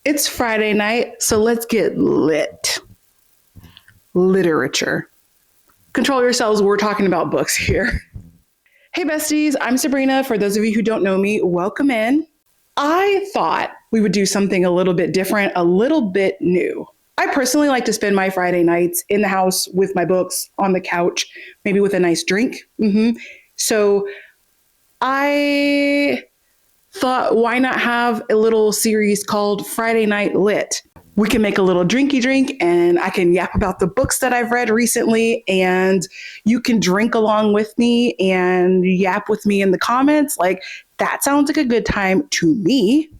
It's Friday night, so let's get lit. Literature. Control yourselves, we're talking about books here. Hey besties, I'm Sabrina. For those of you who don't know me, welcome in. I thought we would do something a little bit different, a little bit new. I personally like to spend my Friday nights in the house with my books, on the couch, maybe with a nice drink. So I thought, why not have a little series called Friday Night Lit? We can make a little drinky drink and I can yap about the books that I've read recently, and you can drink along with me and yap with me in the comments. Like, that sounds like a good time to me.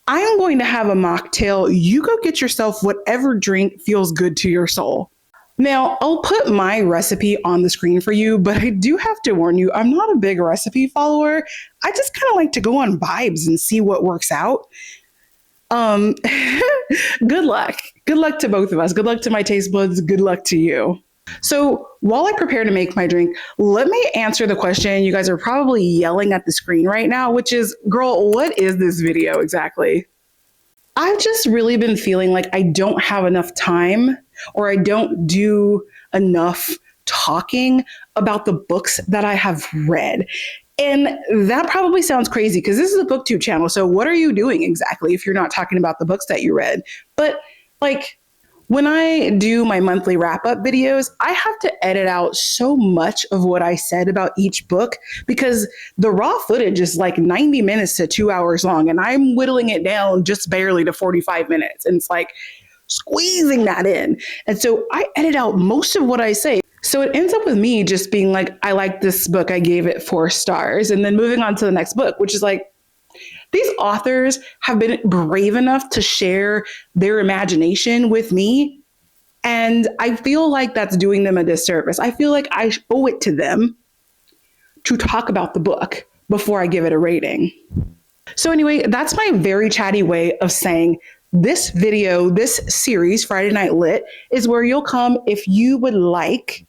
I am going to have a mocktail. You go get yourself whatever drink feels good to your soul. Now, I'll put my recipe on the screen for you, but I do have to warn you, I'm not a big recipe follower. I just kind of like to go on vibes and see what works out. Good luck. Good luck to both of us. Good luck to my taste buds. Good luck to you. So while I prepare to make my drink, let me answer the question you guys are probably yelling at the screen right now, which is, girl, what is this video exactly? I've just really been feeling like I don't have enough time, or I don't do enough talking about the books that I have read. And that probably sounds crazy because this is a booktube channel. So what are you doing exactly if you're not talking about the books that you read? But like, when I do my monthly wrap-up videos, I have to edit out so much of what I said about each book because the raw footage is like 90 minutes to 2 hours long, and I'm whittling it down just barely to 45 minutes. And it's like squeezing that in. And so I edit out most of what I say. So it ends up with me just being like, I like this book, I gave it 4 stars, and then moving on to the next book, which is like, these authors have been brave enough to share their imagination with me, and I feel like that's doing them a disservice. I feel like I owe it to them to talk about the book before I give it a rating. So anyway, that's my very chatty way of saying this video, this series, Friday Night Lit, is where you'll come if you would like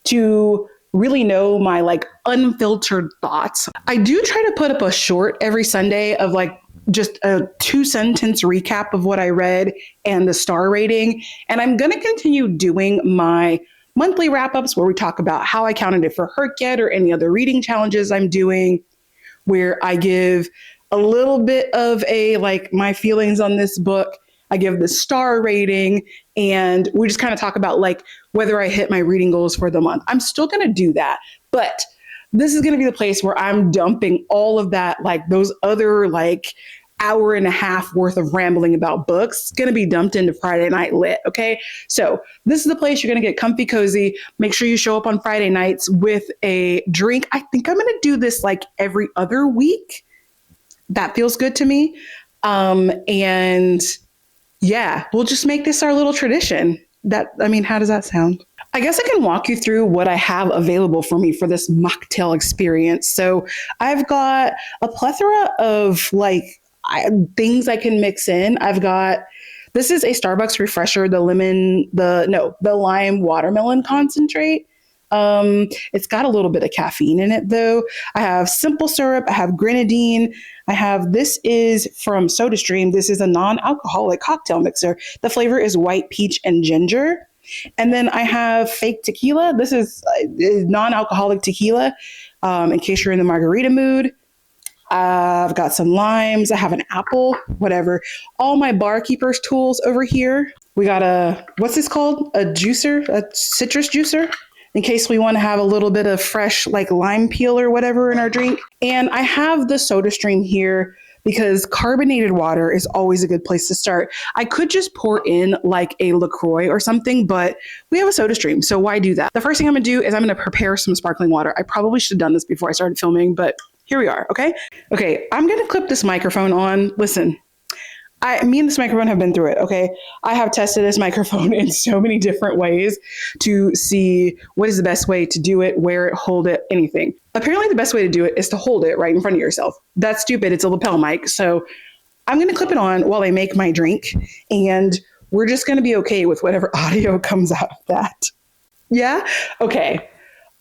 to really know my like unfiltered thoughts. I do try to put up a short every Sunday of like just a 2-sentence recap of what I read and the star rating. And I'm going to continue doing my monthly wrap-ups where we talk about how I counted it for Herkyet or any other reading challenges I'm doing, where I give a little bit of a like my feelings on this book. I give the star rating, and we just kind of talk about like whether I hit my reading goals for the month. I'm still going to do that, but this is going to be the place where I'm dumping all of that, like those other like hour and a half worth of rambling about books, going to be dumped into Friday Night Lit. Okay. So this is the place you're going to get comfy, cozy. Make sure you show up on Friday nights with a drink. I think I'm going to do this like every other week. That feels good to me. And yeah, we'll just make this our little tradition. How does that sound? I guess I can walk you through what I have available for me for this mocktail experience. So I've got a plethora of like things I can mix in. This is a Starbucks refresher, the lime watermelon concentrate. It's got a little bit of caffeine in it though. I have simple syrup. I have grenadine. This is from SodaStream. This is a non-alcoholic cocktail mixer. The flavor is white peach and ginger. And then I have fake tequila. This is non-alcoholic tequila, in case you're in the margarita mood. I've got some limes. I have an apple, whatever. All my barkeeper's tools over here. We got what's this called? A citrus juicer, in case we want to have a little bit of fresh like lime peel or whatever in our drink. And I have the SodaStream here because carbonated water is always a good place to start. I could just pour in like a LaCroix or something, but we have a SodaStream, so why do that? The first thing I'm gonna do is I'm gonna prepare some sparkling water. I probably should have done this before I started filming, but here we are, okay? Okay, I'm gonna clip this microphone on. Listen, me and this microphone have been through it, okay? I have tested this microphone in so many different ways to see what is the best way to do it, wear it, hold it, anything. Apparently the best way to do it is to hold it right in front of yourself. That's stupid, it's a lapel mic. So I'm gonna clip it on while I make my drink, and we're just gonna be okay with whatever audio comes out of that. Yeah? Okay.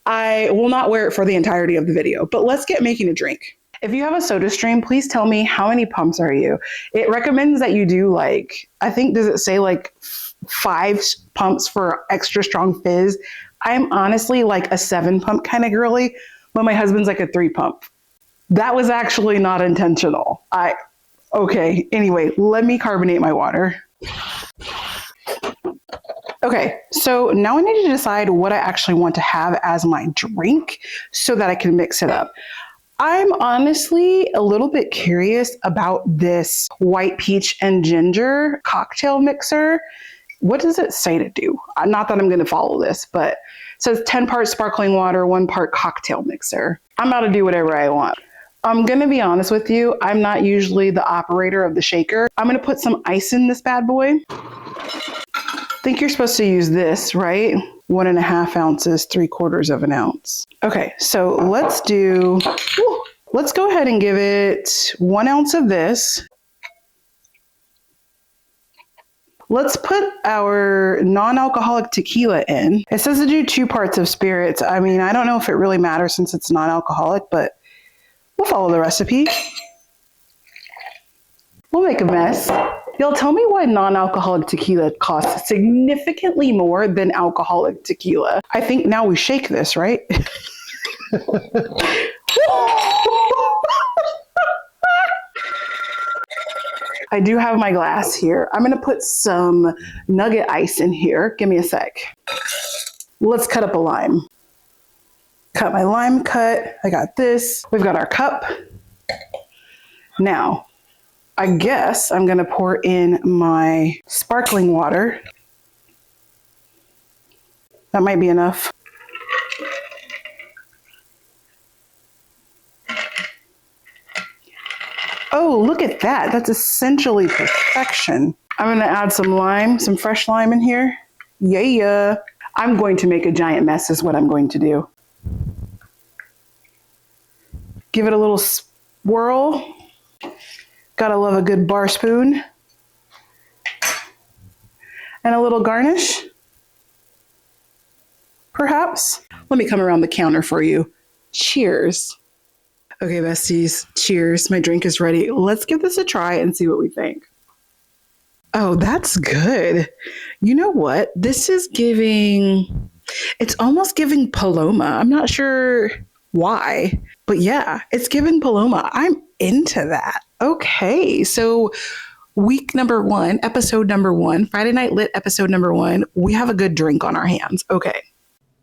I will not wear it for the entirety of the video, but let's get making a drink. If you have a soda stream, please tell me how many pumps are you? It recommends that you do like, I think, does it say like 5 pumps for extra strong fizz? I'm honestly like a 7 pump kind of girly, but my husband's like a 3 pump. That was actually not intentional. Okay, anyway, let me carbonate my water. Okay, so now I need to decide what I actually want to have as my drink so that I can mix it up. I'm honestly a little bit curious about this white peach and ginger cocktail mixer. What does it say to do? Not that I'm going to follow this, but it says 10 parts sparkling water, 1 part cocktail mixer. I'm about to do whatever I want. I'm going to be honest with you. I'm not usually the operator of the shaker. I'm going to put some ice in this bad boy. I think you're supposed to use this, right? 1.5 ounces, 3/4 of an ounce. Okay, so let's go ahead and give it 1 ounce of this. Let's put our non-alcoholic tequila in. It says to do 2 parts of spirits. I mean, I don't know if it really matters since it's non-alcoholic, but we'll follow the recipe. We'll make a mess. Y'all, tell me why non-alcoholic tequila costs significantly more than alcoholic tequila. I think now we shake this, right? I do have my glass here. I'm gonna put some nugget ice in here. Give me a sec. Let's cut up a lime. Cut my lime cut. I got this. We've got our cup. Now, I guess I'm gonna pour in my sparkling water. That might be enough. Oh, look at that. That's essentially perfection. I'm gonna add some lime, some fresh lime in here. Yeah. I'm going to make a giant mess is what I'm going to do. Give it a little swirl. Gotta love a good bar spoon. And a little garnish, perhaps. Let me come around the counter for you. Cheers. Okay, besties, cheers. My drink is ready. Let's give this a try and see what we think. Oh, that's good. You know what? This is giving, it's almost giving Paloma. I'm not sure why, but yeah, it's giving Paloma. I'm into that. Okay, so week number 1, episode number 1, Friday Night Lit episode number 1, we have a good drink on our hands. Okay.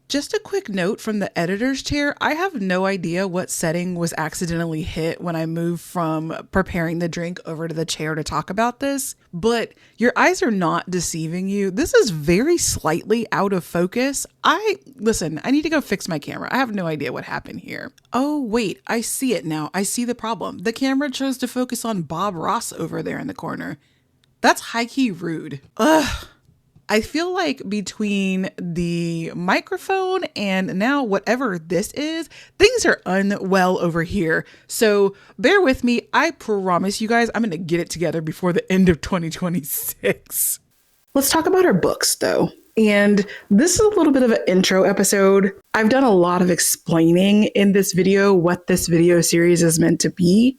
Just a quick note from the editor's chair. I have no idea what setting was accidentally hit when I moved from preparing the drink over to the chair to talk about this, but your eyes are not deceiving you. This is very slightly out of focus. Listen, I need to go fix my camera. I have no idea what happened here. Oh, wait, I see it now. I see the problem. The camera chose to focus on Bob Ross over there in the corner. That's high-key rude. Ugh. I feel like between the microphone and now whatever this is, things are unwell over here. So bear with me. I promise you guys, I'm going to get it together before the end of 2026. Let's talk about our books though. And this is a little bit of an intro episode. I've done a lot of explaining in this video what this video series is meant to be.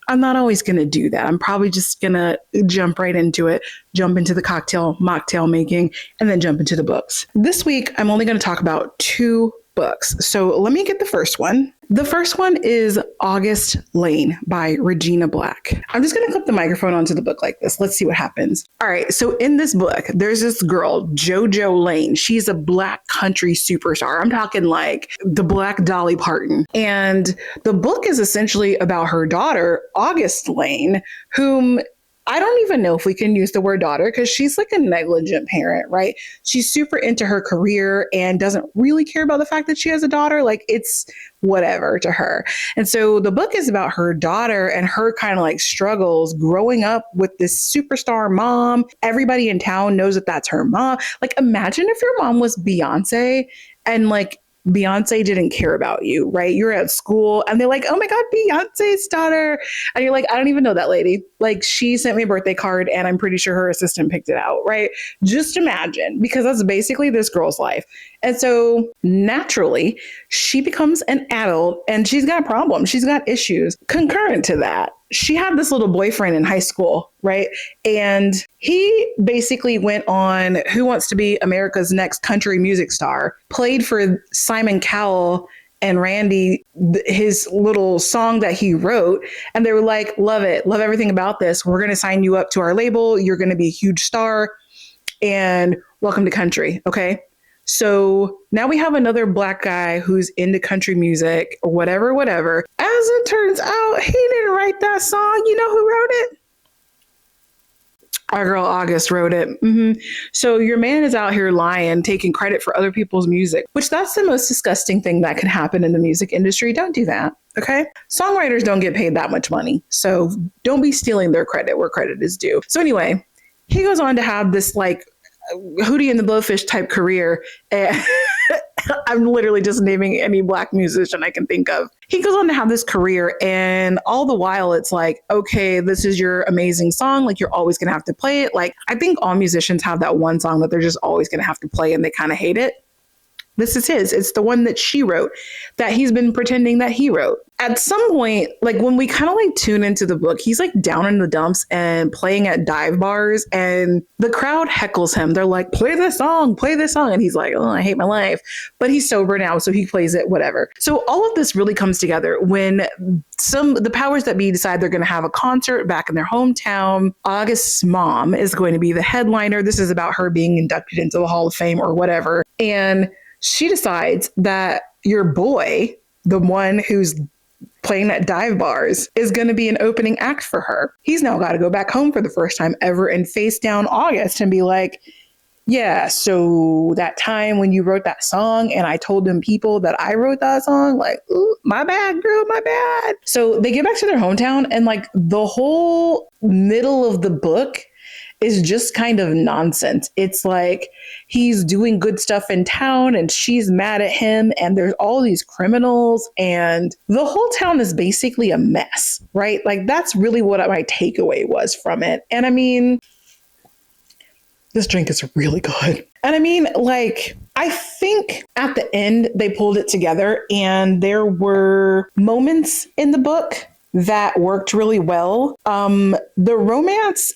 I'm not always going to do that. I'm probably just going to jump right into it, jump into the mocktail making, and then jump into the books. This week, I'm only going to talk about 2 books. So let me get the first one. The first one is August Lane by Regina Black. I'm just going to clip the microphone onto the book like this. Let's see what happens. All right. So in this book, there's this girl, JoJo Lane. She's a Black country superstar. I'm talking like the Black Dolly Parton. And the book is essentially about her daughter, August Lane, whom I don't even know if we can use the word daughter because she's like a negligent parent, right? She's super into her career and doesn't really care about the fact that she has a daughter. Like it's whatever to her. And so the book is about her daughter and her kind of like struggles growing up with this superstar mom. Everybody in town knows that that's her mom. Like imagine if your mom was Beyonce and like Beyonce didn't care about you, right? You're at school and they're like, oh my God, Beyonce's daughter. And you're like, I don't even know that lady. Like, she sent me a birthday card and I'm pretty sure her assistant picked it out, right? Just imagine, because that's basically this girl's life. And so naturally, she becomes an adult and she's got problems. She's got issues. Concurrent to that, she had this little boyfriend in high school, right? And he basically went on Who Wants to Be America's Next Country Music Star, played for Simon Cowell and Randy, his little song that he wrote. And they were like, love it, love everything about this. We're going to sign you up to our label. You're going to be a huge star and welcome to country. Okay. So now we have another Black guy who's into country music or whatever. As it turns out, he didn't write that song. You know who wrote it? Our girl August wrote it. So your man is out here lying, taking credit for other people's music, which that's the most disgusting thing that can happen in the music industry. Don't do that. Okay. Songwriters don't get paid that much money. So don't be stealing their credit where credit is due. So anyway, he goes on to have this like Hootie and the Blowfish type career. And I'm literally just naming any Black musician I can think of. He goes on to have this career, and all the while it's like, okay, this is your amazing song. Like, you're always going to have to play it. Like, I think all musicians have that one song that they're just always going to have to play and they kind of hate it. This is his. It's the one that she wrote, that he's been pretending that he wrote. At some point, like when we kind of like tune into the book, he's like down in the dumps and playing at dive bars, and the crowd heckles him. They're like, play this song, play this song. And he's like, oh, I hate my life. But he's sober now, so he plays it, whatever. So all of this really comes together when the powers that be decide they're going to have a concert back in their hometown. August's mom is going to be the headliner. This is about her being inducted into the Hall of Fame or whatever. And she decides that your boy, the one who's playing at dive bars, is going to be an opening act for her. He's now got to go back home for the first time ever and face down August and be like, yeah, so that time when you wrote that song and I told them people that I wrote that song, like, ooh, my bad, girl, my bad. So they get back to their hometown, and like the whole middle of the book is just kind of nonsense. It's like he's doing good stuff in town and she's mad at him, and there's all these criminals, and the whole town is basically a mess, right? Like, that's really what my takeaway was from it. And I mean, this drink is really good. And I mean, like, I think at the end they pulled it together, and there were moments in the book that worked really well. The romance,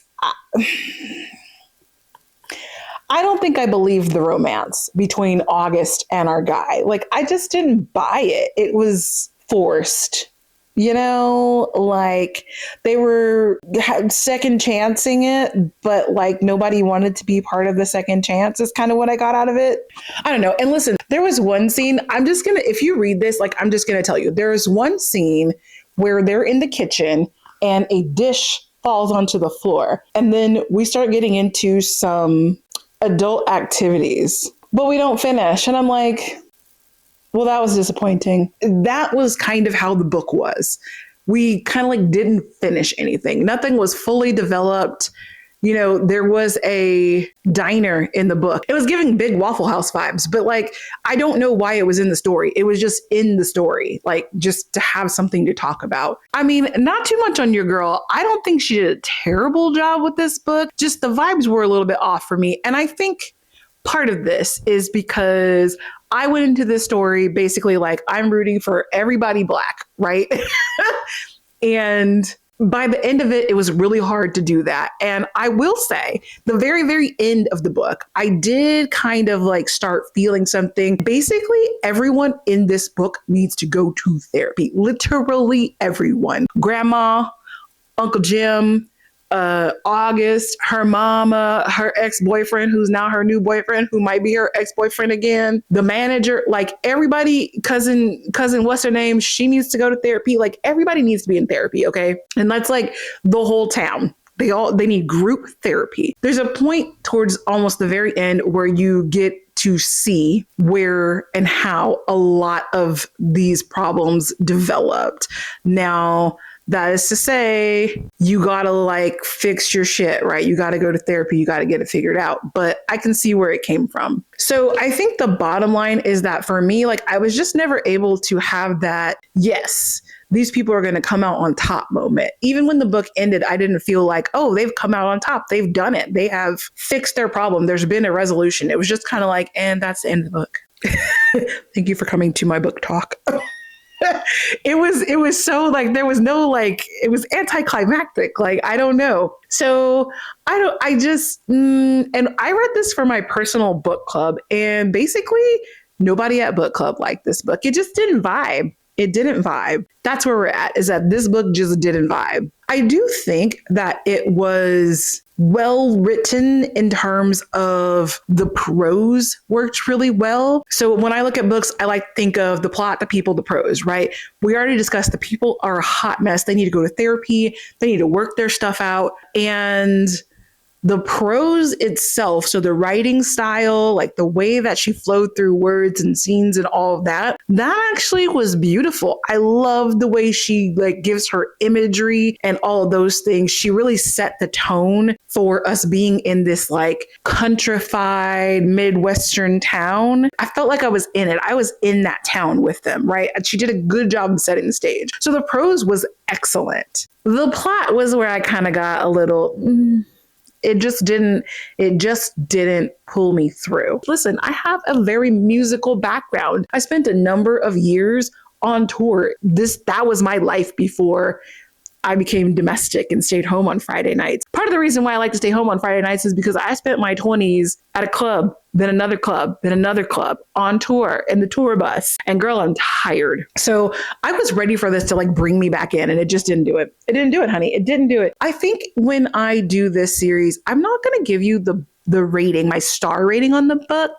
I don't think I believed the romance between August and our guy. Like, I just didn't buy it. It was forced, you know, like they were second chancing it, but like nobody wanted to be part of the second chance is kind of what I got out of it. I don't know. And listen, there was one scene, if you read this, like, I'm just going to tell you, there is one scene where they're in the kitchen and a dish falls onto the floor. And then we start getting into some adult activities, but we don't finish. And I'm like, well, that was disappointing. That was kind of how the book was. We kind of like didn't finish anything. Nothing was fully developed. You know, there was a diner in the book. It was giving big Waffle House vibes, but like, I don't know why it was in the story. It was just in the story, like just to have something to talk about. I mean, not too much on your girl. I don't think she did a terrible job with this book. Just the vibes were a little bit off for me. And I think part of this is because I went into this story basically like I'm rooting for everybody Black, right? And by the end of it, it was really hard to do that. And I will say, the very, very end of the book, I did kind of like start feeling something. Basically, everyone in this book needs to go to therapy. Literally everyone. Grandma, Uncle Jim, August, her mama, her ex-boyfriend, who's now her new boyfriend, who might be her ex-boyfriend again, the manager, like everybody, cousin, what's her name? She needs to go to therapy. Like, everybody needs to be in therapy. Okay. And that's like the whole town. They need group therapy. There's a point towards almost the very end where you get to see where and how a lot of these problems developed. Now, That is to say, you gotta like fix your shit, right? You gotta go to therapy, you gotta get it figured out. But I can see where it came from. So I think the bottom line is that for me, like I was just never able to have that, yes, these people are going to come out on top moment. Even when the book ended, I didn't feel like, oh, they've come out on top. They've done it. They have fixed their problem. There's been a resolution. It was just kind of like, and that's the end of the book. Thank you for coming to my book talk. It was so like, there was no like, it was anticlimactic. Like, I don't know. So and I read this for my personal book club, and basically nobody at book club liked this book. It just didn't vibe. It didn't vibe. That's where we're at, is that this book just didn't vibe. I do think that it was well written in terms of the prose worked really well. So when I look at books, I like to think of the plot, the people, the prose, right? We already discussed the people are a hot mess. They need to go to therapy. They need to work their stuff out. And the prose itself, so the writing style, like the way that she flowed through words and scenes and all of that, that actually was beautiful. I love the way she like gives her imagery and all of those things. She really set the tone for us being in this like countrified Midwestern town. I felt like I was in it. I was in that town with them, right? And she did a good job of setting the stage. So the prose was excellent. The plot was where I kind of got a little... It just didn't pull me through. Listen, I have a very musical background. I spent a number of years on tour. That was my life before I became domestic and stayed home on Friday nights. Part of the reason why I like to stay home on Friday nights is because I spent my 20s at a club, then another club, then another club, on tour, in the tour bus. And girl, I'm tired. So I was ready for this to like bring me back in, and it just didn't do it. It didn't do it, honey. It didn't do it. I think when I do this series, I'm not going to give you the rating, my star rating on the book,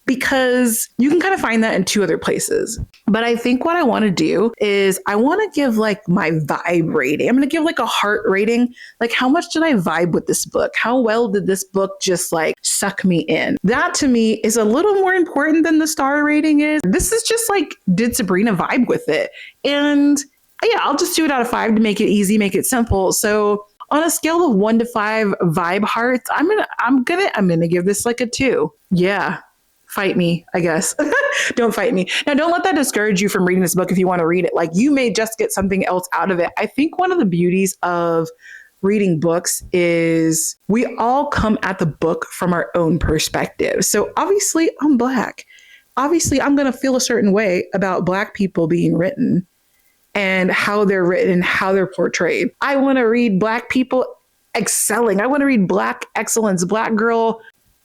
because you can kind of find that in two other places. But I think what I want to do is I want to give like my vibe rating. I'm going to give like a heart rating. Like, how much did I vibe with this book? How well did this book just like suck me in? That to me is a little more important than the star rating is. This is just like, did Sabrina vibe with it? And yeah, I'll just do it out of 5 to make it easy, make it simple. So on a scale of 1 to 5 vibe hearts, I'm gonna give this like a 2. Yeah. Fight me, I guess. Don't fight me. Now, don't let that discourage you from reading this book if you want to read it. Like, you may just get something else out of it. I think one of the beauties of reading books is we all come at the book from our own perspective. So obviously I'm Black. Obviously I'm going to feel a certain way about Black people being written and how they're written and how they're portrayed. I want to read Black people excelling. I want to read Black excellence, Black girl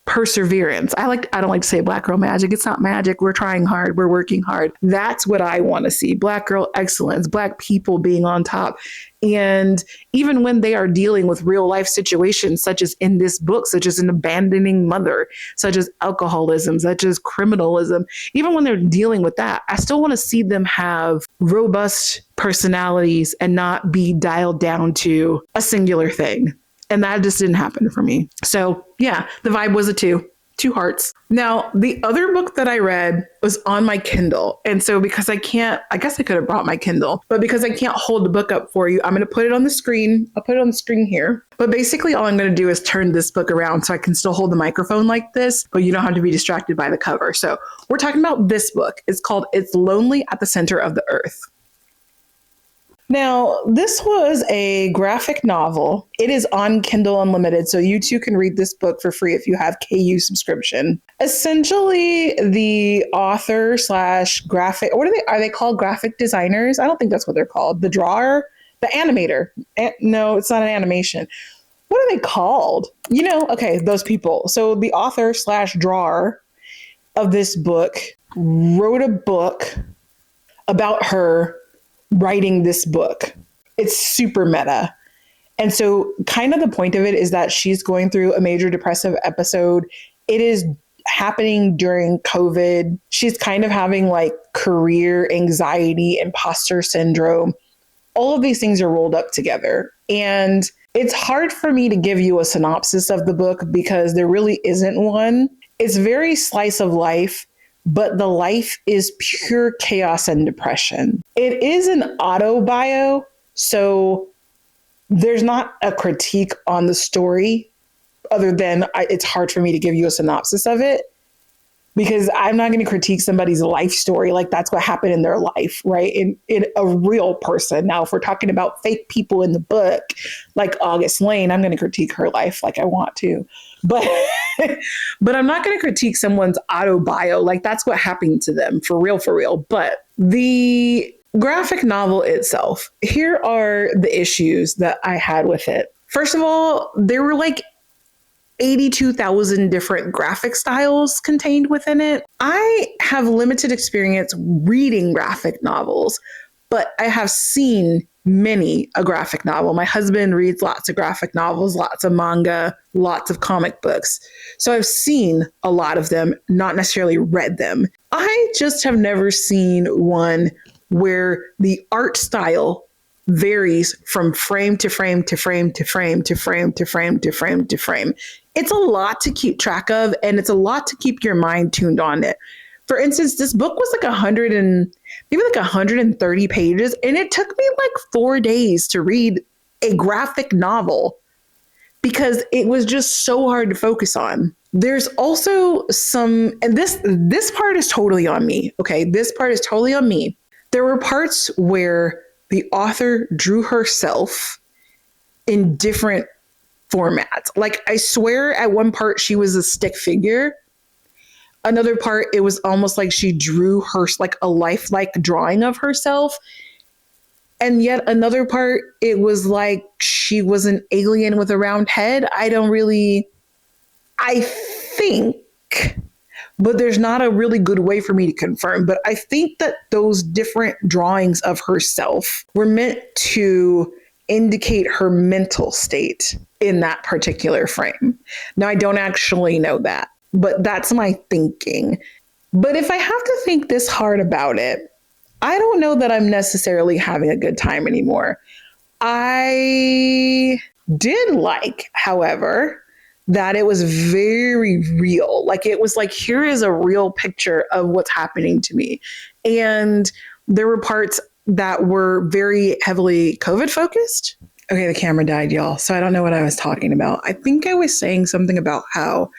perseverance. I don't like to say Black girl magic. It's not magic. We're trying hard. We're working hard. That's what I want to see. Black girl excellence, Black people being on top. And even when they are dealing with real life situations, such as in this book, such as an abandoning mother, such as alcoholism, such as criminalism, even when they're dealing with that, I still want to see them have robust personalities and not be dialed down to a singular thing. And that just didn't happen for me. So yeah, the vibe was a 2 hearts. Now, the other book that I read was on my Kindle. And so because I guess I could have brought my Kindle, but because I can't hold the book up for you, I'm going to put it on the screen. I'll put it on the screen here. But basically all I'm going to do is turn this book around so I can still hold the microphone like this, but you don't have to be distracted by the cover. So we're talking about this book. It's called It's Lonely at the Center of the Earth. Now, this was a graphic novel. It is on Kindle Unlimited, so you too can read this book for free if you have KU subscription. Essentially, the author / graphic, are they called graphic designers? I don't think that's what they're called. The drawer, the animator. No, it's not an animation. What are they called? Okay, those people. So the author / drawer of this book wrote a book about her writing this book. It's super meta. And so kind of the point of it is that she's going through a major depressive episode. It is happening during COVID. She's kind of having like career anxiety, imposter syndrome. All of these things are rolled up together. And it's hard for me to give you a synopsis of the book because there really isn't one. It's very slice of life, but the life is pure chaos and depression. It is an autobio, So there's not a critique on the story other than it's hard for me to give you a synopsis of it because I'm not going to critique somebody's life story. Like that's what happened in their life, right? In a real person. Now, if we're talking about fake people in the book, like August Lane, I'm going to critique her life like I want to, but, but I'm not going to critique someone's auto bio. Like that's what happened to them for real, for real. But the graphic novel itself, here are the issues that I had with it. First of all, there were like 82,000 different graphic styles contained within it. I have limited experience reading graphic novels, but I have seen many a graphic novel. My husband reads lots of graphic novels, lots of manga, lots of comic books. So I've seen a lot of them, not necessarily read them. I just have never seen one where the art style varies from frame to frame to frame to frame to frame to frame to frame to frame. It's a lot to keep track of, and it's a lot to keep your mind tuned on it. For instance, this book was like 130 pages, and it took me like 4 days to read a graphic novel because it was just so hard to focus on. There's also and this part is totally on me. Okay, this part is totally on me. There were parts where the author drew herself in different formats. Like I swear at one part she was a stick figure. Another part, it was almost like she drew her like a lifelike drawing of herself. And yet another part, it was like she was an alien with a round head. I think, but there's not a really good way for me to confirm. But I think that those different drawings of herself were meant to indicate her mental state in that particular frame. Now, I don't actually know that, but that's my thinking. But if I have to think this hard about it, I don't know that I'm necessarily having a good time anymore. I did like, however, that it was very real. Like it was like, here is a real picture of what's happening to me. And there were parts that were very heavily COVID focused. Okay, the camera died, y'all. So I don't know what I was talking about. I think I was saying something about how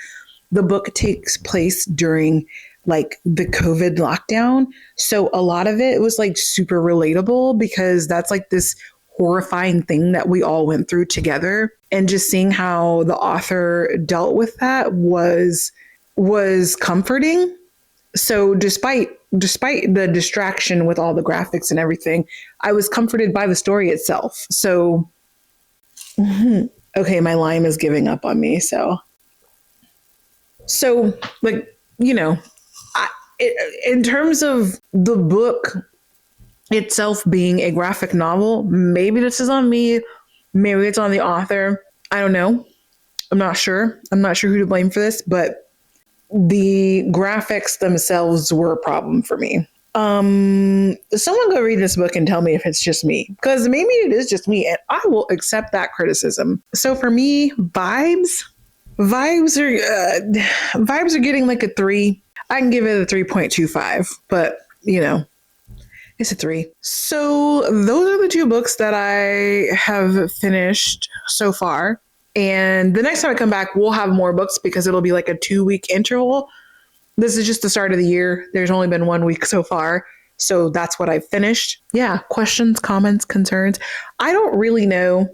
the book takes place during like the COVID lockdown. So a lot of it was like super relatable because that's like this horrifying thing that we all went through together. And just seeing how the author dealt with that was comforting. So despite the distraction with all the graphics and everything, I was comforted by the story itself. So, okay, my lime is giving up on me. So like, you know, in terms of the book itself being a graphic novel, maybe this is on me. Maybe it's on the author. I don't know. I'm not sure. I'm not sure who to blame for this, but the graphics themselves were a problem for me. Someone go read this book and tell me if it's just me, because maybe it is just me, and I will accept that criticism. So for me, vibes are getting like a 3. I can give it a 3.25, but you know, it's a 3. So those are the 2 books that I have finished so far. And the next time I come back, we'll have more books because it'll be like a 2-week interval. This is just the start of the year. There's only been 1 week so far. So that's what I've finished. Yeah. Questions, comments, concerns. I don't really know.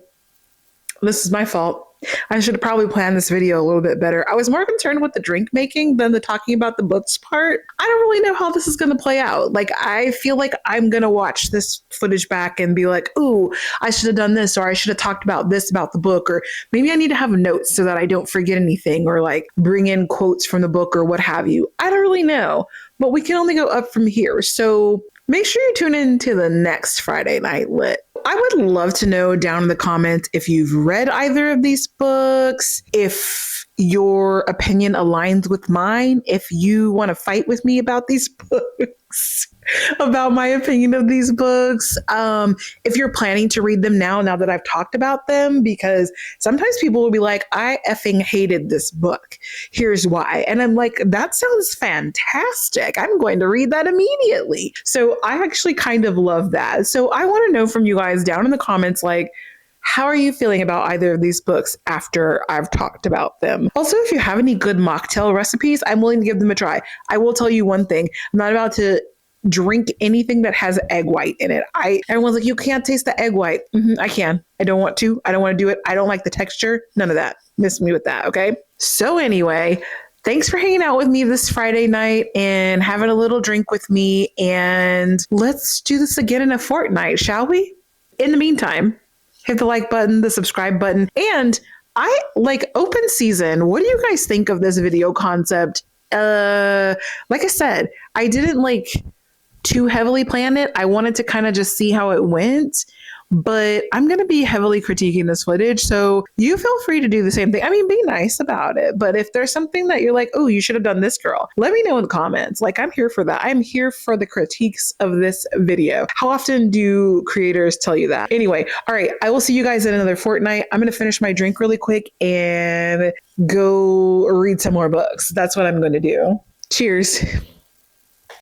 This is my fault. I should have probably planned this video a little bit better. I was more concerned with the drink making than the talking about the books part. I don't really know how this is going to play out. Like, I feel like I'm going to watch this footage back and be like, ooh, I should have done this, or I should have talked about this about the book, or maybe I need to have notes so that I don't forget anything, or like bring in quotes from the book or what have you. I don't really know, but we can only go up from here. So make sure you tune in to the next Friday Night Lit. I would love to know down in the comments if you've read either of these books, if your opinion aligns with mine, if you want to fight with me about these books. about my opinion of these books. If you're planning to read them now that I've talked about them, because sometimes people will be like, I effing hated this book. Here's why. And I'm like, that sounds fantastic. I'm going to read that immediately. So I actually kind of love that. So I want to know from you guys down in the comments, like, how are you feeling about either of these books after I've talked about them? Also, if you have any good mocktail recipes, I'm willing to give them a try. I will tell you one thing. I'm not about to drink anything that has egg white in it. Everyone's like, you can't taste the egg white. I can. I don't want to. I don't want to do it. I don't like the texture. None of that. Miss me with that. Okay. So anyway, thanks for hanging out with me this Friday night and having a little drink with me. And let's do this again in a fortnight, shall we? In the meantime, hit the like button, the subscribe button, and I like open season. What do you guys think of this video concept? Like I said, I didn't too heavily plan it. I wanted to kind of just see how it went, but I'm going to be heavily critiquing this footage. So you feel free to do the same thing. I mean, be nice about it. But if there's something that you're like, oh, you should have done this, girl, let me know in the comments. Like, I'm here for that. I'm here for the critiques of this video. How often do creators tell you that? Anyway, all right. I will see you guys in another fortnight. I'm going to finish my drink really quick and go read some more books. That's what I'm going to do. Cheers.